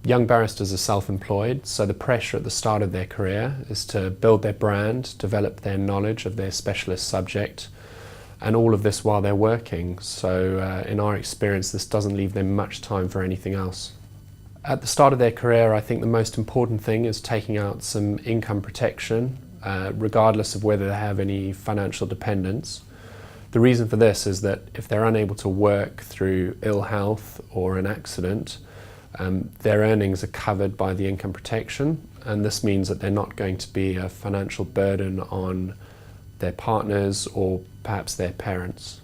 Young barristers are self-employed, so the pressure at the start of their career is to build their brand, develop their knowledge of their specialist subject, and all of this while they're working. So in our experience, this doesn't leave them much time for anything else. At the start of their career, I think the most important thing is taking out some income protection, regardless of whether they have any financial dependents. The reason for this is that if they're unable to work through ill health or an accident, their earnings are covered by the income protection, and this means that they're not going to be a financial burden on their partners or perhaps their parents.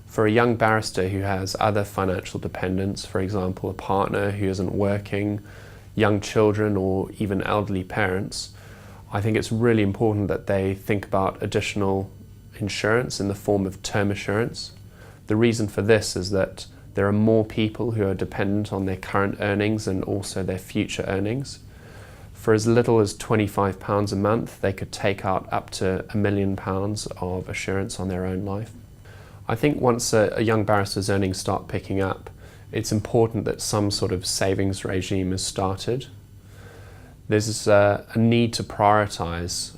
For a young barrister who has other financial dependents, for example, a partner who isn't working, young children, or even elderly parents, I think it's really important that they think about additional insurance in the form of term assurance. The reason for this is that there are more people who are dependent on their current earnings and also their future earnings. For as little as £25 a month, they could take out up to £1 million of assurance on their own life. I think once a young barrister's earnings start picking up, it's important that some sort of savings regime is started. There's a need to prioritise.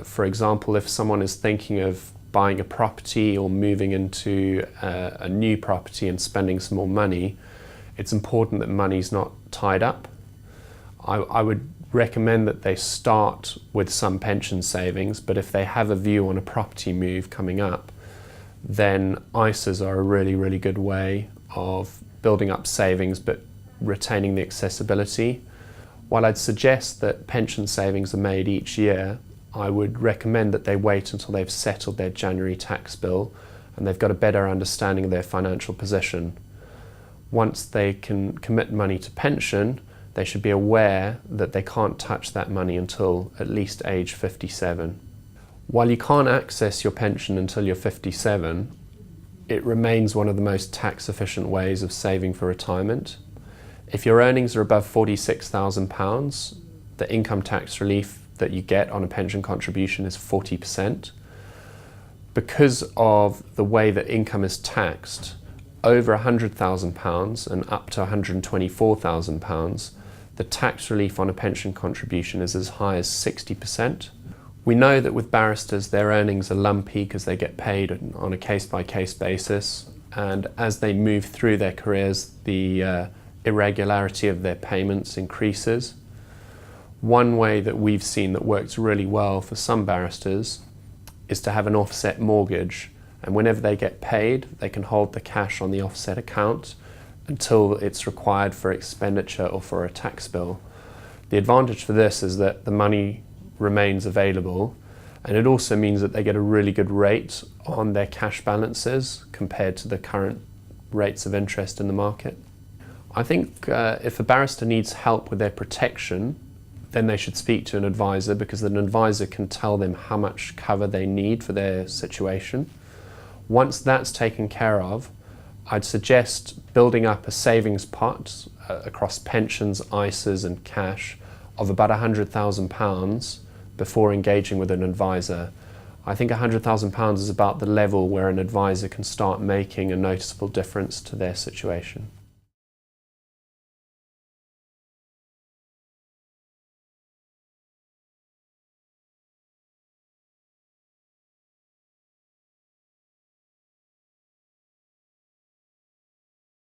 For example, if someone is thinking of buying a property or moving into a new property and spending some more money, it's important that money's not tied up. I would recommend that they start with some pension savings, but if they have a view on a property move coming up, then ISAs are a really, really good way of building up savings but retaining the accessibility. While I'd suggest that pension savings are made each year, I would recommend that they wait until they've settled their January tax bill and they've got a better understanding of their financial position. Once they can commit money to pension, they should be aware that they can't touch that money until at least age 57. While you can't access your pension until you're 57, it remains one of the most tax efficient ways of saving for retirement. If your earnings are above £46,000, the income tax relief that you get on a pension contribution is 40%. Because of the way that income is taxed, over £100,000 and up to £124,000, the tax relief on a pension contribution is as high as 60%. We know that with barristers, their earnings are lumpy because they get paid on a case-by-case basis, and as they move through their careers, the irregularity of their payments increases. One way that we've seen that works really well for some barristers is to have an offset mortgage, and whenever they get paid, they can hold the cash on the offset account until it's required for expenditure or for a tax bill. The advantage for this is that the money remains available, and it also means that they get a really good rate on their cash balances compared to the current rates of interest in the market. I think if a barrister needs help with their protection, then they should speak to an advisor, because an advisor can tell them how much cover they need for their situation. Once that's taken care of, I'd suggest building up a savings pot across pensions, ISAs and cash of about £100,000 before engaging with an advisor. I think £100,000 is about the level where an advisor can start making a noticeable difference to their situation.